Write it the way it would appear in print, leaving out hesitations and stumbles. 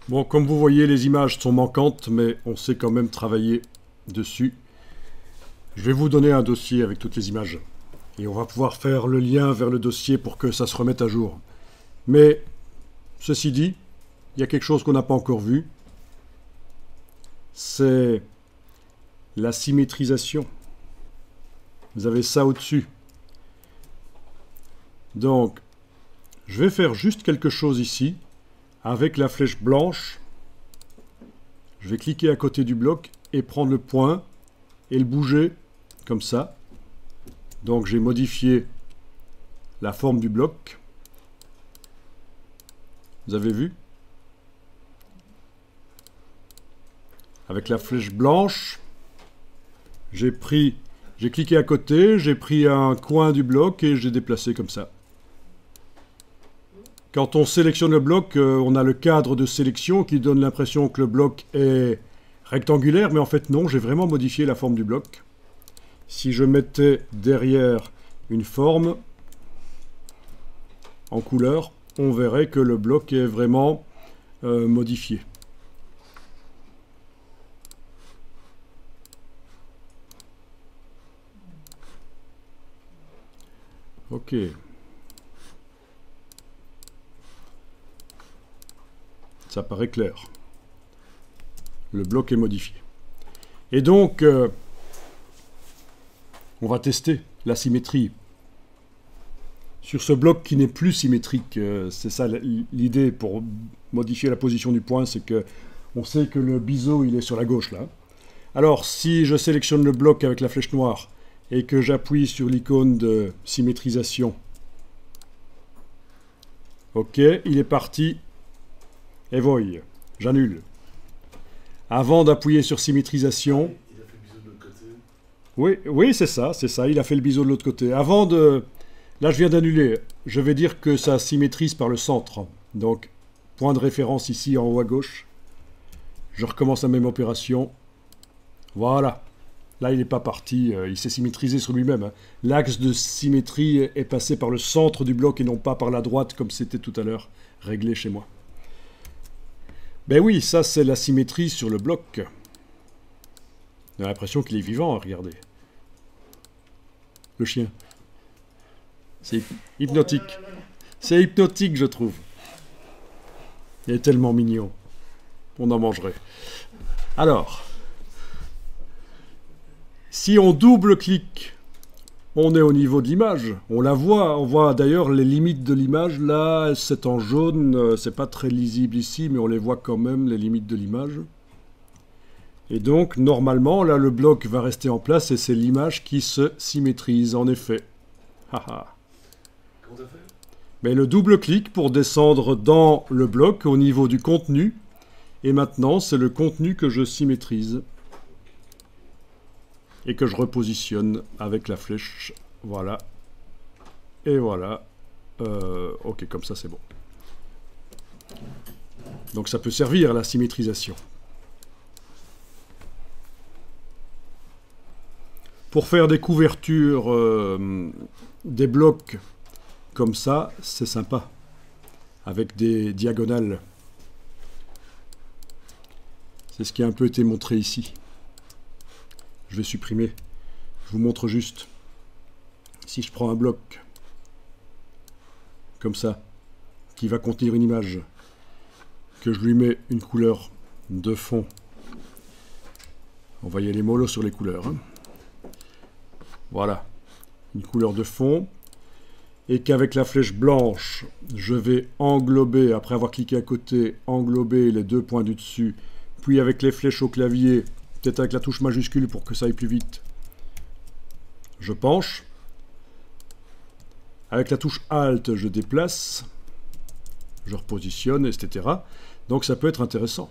Bon, comme vous voyez, les images sont manquantes, mais on sait quand même travailler dessus. Je vais vous donner un dossier avec toutes les images. Et on va pouvoir faire le lien vers le dossier pour que ça se remette à jour. Mais, ceci dit, il y a quelque chose qu'on n'a pas encore vu. C'est la symétrisation. Vous avez ça au-dessus. Donc, je vais faire juste quelque chose ici. Avec la flèche blanche, je vais cliquer à côté du bloc et prendre le point et le bouger comme ça. Donc j'ai modifié la forme du bloc. Vous avez vu? Avec la flèche blanche, j'ai cliqué à côté, j'ai pris un coin du bloc et j'ai déplacé comme ça. Quand on sélectionne le bloc, on a le cadre de sélection qui donne l'impression que le bloc est rectangulaire, mais en fait non, j'ai vraiment modifié la forme du bloc. Si je mettais derrière une forme en couleur, on verrait que le bloc est vraiment modifié. Ok. Ça paraît clair. Le bloc est modifié. Et donc, on va tester la symétrie. Sur ce bloc qui n'est plus symétrique, c'est ça l'idée pour modifier la position du point, c'est que on sait que le biseau il est sur la gauche là. Alors, si je sélectionne le bloc avec la flèche noire et que j'appuie sur l'icône de symétrisation, ok, il est parti. Et voyez, j'annule. Avant d'appuyer sur symétrisation... Il a fait le biseau de l'autre côté. Oui, c'est ça, il a fait le biseau de l'autre côté. Avant de... Là, je viens d'annuler. Je vais dire que ça symétrise par le centre. Donc, point de référence ici en haut à gauche. Je recommence la même opération. Voilà. Là, il n'est pas parti, il s'est symétrisé sur lui-même. Hein. L'axe de symétrie est passé par le centre du bloc et non pas par la droite, comme c'était tout à l'heure réglé chez moi. Ben oui, ça c'est la symétrie sur le bloc. On a l'impression qu'il est vivant, regardez. Le chien. C'est hypnotique. C'est hypnotique, je trouve. Il est tellement mignon. On en mangerait. Alors, si on double-clique, on est au niveau de l'image. On la voit, on voit d'ailleurs les limites de l'image. Là, c'est en jaune, c'est pas très lisible ici, mais on les voit quand même, les limites de l'image. Et donc, normalement, là, le bloc va rester en place et c'est l'image qui se symétrise, en effet. Haha. Comment t'as fait? Mais le double-clic pour descendre dans le bloc au niveau du contenu. Et maintenant, c'est le contenu que je symétrise. Et que je repositionne avec la flèche. Voilà. Et voilà. Ok, comme ça, c'est bon. Donc, ça peut servir à la symétrisation. Pour faire des couvertures, des blocs comme ça, c'est sympa. Avec des diagonales. C'est ce qui a un peu été montré ici. Je vais supprimer. Je vous montre juste. Si je prends un bloc, comme ça, qui va contenir une image, que je lui mets une couleur de fond. On va y aller mollo sur les couleurs. Hein. Voilà. Une couleur de fond. Et qu'avec la flèche blanche, je vais englober, après avoir cliqué à côté, englober les deux points du dessus. Puis avec les flèches au clavier, peut-être avec la touche majuscule pour que ça aille plus vite, je penche. Avec la touche Alt, je déplace. Je repositionne, etc. Donc ça peut être intéressant.